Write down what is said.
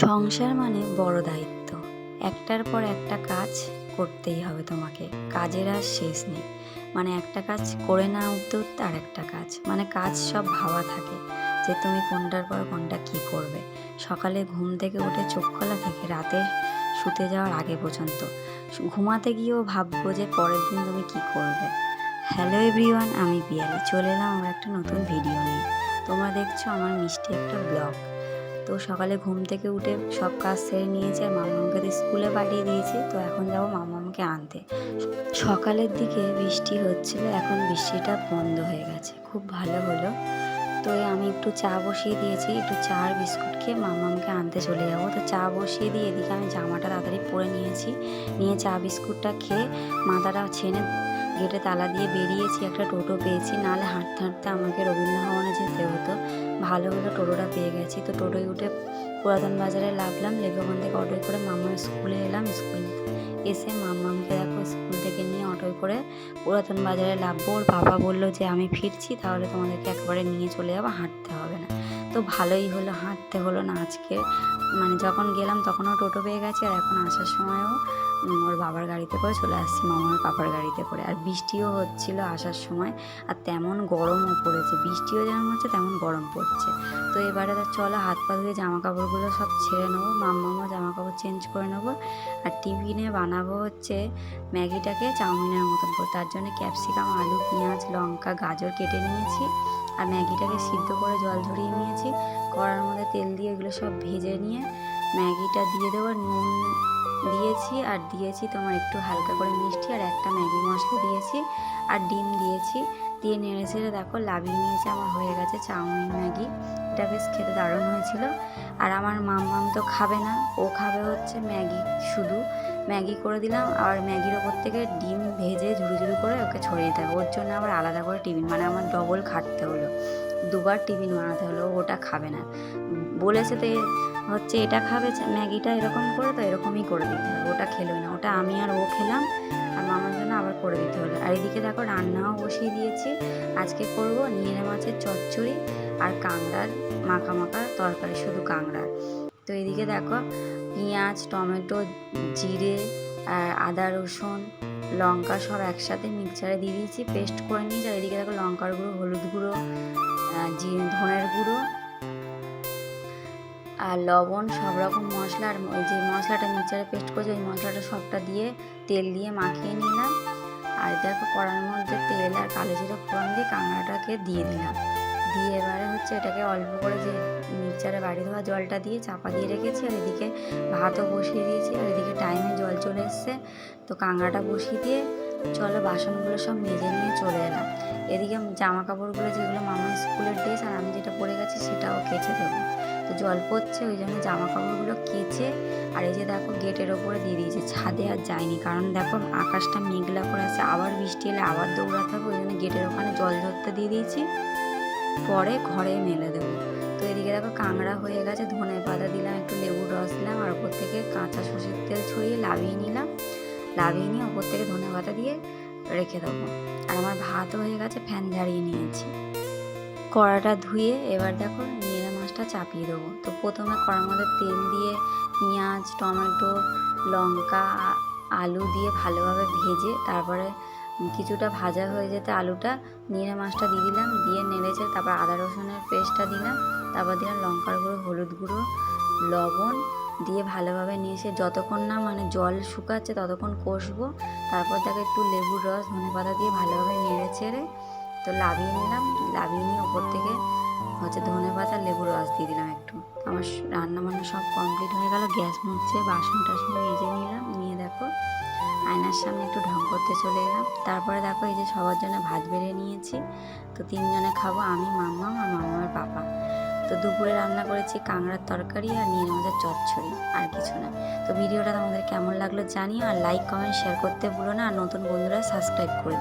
সংসার মানে বড় দায়িত্ব। একটার পর একটা কাজ করতেই হবে তোমাকে। কাজের আর শেষ নেই। মানে একটা কাজ করে না উঠতে উঠতে আর একটা কাজ। মানে কাজ সব ভাবা থাকে যে তুমি কোনটার পর কোনটা কী করবে। সকালে ঘুম থেকে উঠে চোখ খোলা থেকে রাতে শুতে যাওয়ার আগে পর্যন্ত। ঘুমাতে গিয়েও ভাববো যে পরের দিন তুমি কী করবে। হ্যালো এভরিওয়ান, আমি পিয়ালি। চলে এলাম আমার একটা নতুন ভিডিও নিয়ে। তোমরা দেখছো আমার মিষ্টি একটা ব্লগ। তো সকালে ঘুম থেকে উঠে সব কাজ সেরে নিয়েছি আর মামাকে তো স্কুলে পাঠিয়ে দিয়েছি। তো এখন যাবো মামাকে আনতে। সকালের দিকে বৃষ্টি হচ্ছিল, এখন বৃষ্টিটা বন্ধ হয়ে গেছে, খুব ভালো হলো। তো আমি একটু চা বসিয়ে দিয়েছি, একটু চা আর বিস্কুট খেয়ে মামাকে আনতে চলে যাবো। তো চা বসিয়ে দিয়ে এদিকে আমি জামাটা তাড়াতাড়ি পরে নিয়ে চা বিস্কুটটা খেয়ে মাথাটা ছেনে গেটে তালা দিয়ে বেরিয়েছি। একটা টোটো পেয়েছি, নাহলে হাঁটতে হাঁটতে আমাকে রবীন্দ্র ভবনে যেতে হতো। ভালো হলো টোটোটা পেয়ে গেছি। তো টোটোয় উঠে পুরাতন বাজারে নামলাম, নেমে ওখান থেকে অটোয় করে মামার স্কুলে এলাম। স্কুল এসে মামাকে দেখো স্কুল থেকে নিয়ে অটোয় করে পুরাতন বাজারে নামবো। ওর বাবা বললো যে আমি ফিরছি, তাহলে তোমাদেরকে একবারে নিয়ে চলে যাবো, হাঁটতে হবে না। তো ভালোই হলো, হাঁটতে হলো না আজকে। মানে যখন গেলাম তখনও টোটো পেয়ে গেছি, আর এখন আসার সময়ও ওর বাবার গাড়িতে করে চলে আসছি, মামার পাপার গাড়িতে করে। আর বৃষ্টিও হচ্ছিল আসার সময়, আর তেমন গরমও পড়েছে। বৃষ্টিও যেমন হচ্ছে তেমন গরম পড়ছে। তো এবারে চলো হাত পা ধুয়ে জামা কাপড়গুলো সব ছেড়ে নেবো, মাম্মামও জামা কাপড় চেঞ্জ করে নেবো। আর টিফিনে বানাবো হচ্ছে ম্যাগিটাকে চাউমিনের মতন করে। তার জন্য ক্যাপসিকাম, আলু, পেঁয়াজ, লঙ্কা, গাজর কেটে নিয়েছি। আর ম্যাগিটাকে সিদ্ধ করে জল ঝরিয়ে নিয়েছি। কড়ার মধ্যে তেল দিয়ে এগুলো সব ভেজে নিয়ে ম্যাগিটা দিয়ে দেবো। নুন দিয়েছি আর দিয়েছি তোমার একটু হালকা করে মিষ্টি, আর একটা ম্যাগি মশলা দিয়েছি, আর ডিম দিয়েছি। দিয়ে নেড়ে ছেড়ে দেখো লাভিয়ে নিয়েছে, আমার হয়ে গেছে চাউমিন ম্যাগি। এটা বেশ খেতে দারুণ হয়েছিল। আর আমার মাম্মাম তো খাবে না, ও খাবে হচ্ছে ম্যাগি। শুধু ম্যাগি করে দিলাম, আর ম্যাগির ওপর থেকে ডিম ভেজে ঝুড়ি ঝুড়ি করে ওকে ছড়িয়ে দিতে হবে। ওর জন্য আবার আলাদা করে টিফিন, মানে আমার ডবল খাটতে হলো, দুবার টিফিন বানাতে হলো। ওটা খাবে না, বলেছে তো হচ্ছে এটা খাবে ম্যাগিটা এরকম করে, তো এরকমই করে দিতে হবে। ওটা খেলোই না, ওটা আমি আর ও খেলাম, আর মামার জন্য আবার করে দিতে হলো। আর এদিকে দেখো রান্নাও বসিয়ে দিয়েছি। আজকে করবো নিয়েরে মাছের চচ্চড়ি আর কাঁকড়ার মাখা মাখা তরকারি, শুধু কাঁকড়ার। তো এদিকে দেখো পেঁয়াজ, টমেটো, জিরে আর আদা, রসুন, লঙ্কা সব একসাথে মিক্সচারে দিয়ে দিয়েছি, পেস্ট করে নিয়েছি। আর এদিকে দেখো লঙ্কার গুঁড়ো, হলুদ গুঁড়ো, ধনের গুঁড়ো আর লবণ, সব রকম মশলা, আর ওই যে মশলাটা মিক্সচারে পেস্ট করেছি ওই মশলাটা সবটা দিয়ে তেল দিয়ে মাখিয়ে নিলাম। আর দেখো কড়ার মধ্যে তেল আর কালো জিরে ফোড়ন দিয়ে কাঁকড়াটাকে দিয়ে দিলাম। দিয়ে এবারে হচ্ছে এটাকে অল্প করে যে মিক্সচারে বাড়ি ধোয়া জলটা দিয়ে চাপা দিয়ে রেখেছি। আর এদিকে ভাতও বসিয়ে দিয়েছি। আর এদিকে টাইমে জল চলে এসছে, তো কাঁকড়াটা বসিয়ে দিয়ে চলো বাসনগুলো সব মেজে নিয়ে চলে এলাম। এদিকে জামা কাপড়গুলো যেগুলো মামার স্কুলের ড্রেস আর আমি যেটা পরে গেছি সেটাও কেচে দেবো। তো জল পড়ছে, ওই জন্য জামা কাপড়গুলো কেচে আর এই যে দেখো গেটের ওপরে দিয়ে দিয়েছি। ছাদে আর যায়নি, কারণ দেখো আকাশটা মেঘলা করে আছে, আবার বৃষ্টি এলে আবার দৌড়াতে হবে। ওই জন্য গেটের ওখানে জল ধরতে দিয়ে দিয়েছি, পরে ঘরে মেলে দেবো। তো এদিকে দেখো কাঁকড়া হয়ে গেছে, ধনে পাতা দিলাম, একটু লেবুর রস দিলাম, আর ওপর থেকে কাঁচা সর্ষের তেল ছড়িয়ে লাভিয়ে নিলাম। লাভিয়ে নিয়ে ওপর থেকে ধনে পাতা দিয়ে রেখে দেবো। আর আমার ভাতও হয়ে গেছে, ফ্যান ঝাড়িয়ে নিয়েছি। কড়াটা ধুয়ে এবার দেখো নিয়েরে মাছটা চাপিয়ে দেবো। তো প্রথমে কড়ার মধ্যে তেল দিয়ে পেঁয়াজ, টমেটো, লঙ্কা, আলু দিয়ে ভালোভাবে ভেজে তারপরে কিছুটা ভাজা হয়ে যেতে আলুটা নিয়েরে মাছটা দিয়ে দিলাম, দিয়ে নেড়েছে। তারপর আদা রসুনের পেস্টটা দিলাম, তারপর দিলাম লঙ্কার গুঁড়ো, হলুদ গুঁড়ো, লবণ দিয়ে ভালোভাবে নিয়ে এসে যতক্ষণ না মানে জল শুকাচ্ছে ততক্ষণ কষবো। তারপর দেখো একটু লেবুর রস, ধনে পাতা দিয়ে ভালোভাবে নেড়ে চেড়ে তো লাভিয়ে নিলাম। লাভিয়ে নিয়ে ওপর থেকে হচ্ছে ধনে পাতা, লেবুর রস দিয়ে দিলাম একটু। আমার রান্না বান্না সব কমপ্লিট হয়ে গেল। গ্যাস মুছছে, বাসন টাসন মেজে নিলাম। নিয়ে দেখো আয়নার সামনে একটু ঢং করতে চলে এলাম। তারপরে দেখো এই যে সবার জন্য ভাত বেড়ে নিয়েছি। তো 3 জনে খাবো, আমি, মাম্মাম আর মামার পাপা। তো দুপুরে রান্না করেছি কাঁকড়ার তরকারি আর নিয়েরে মাছের চচ্চড়ি, আর কিছু না। তো ভিডিওটা তোমাদের কেমন লাগলো জানিও, আর লাইক, কমেন্ট, শেয়ার করতে ভুলো না। আর নতুন বন্ধুরা সাবস্ক্রাইব করে দিও।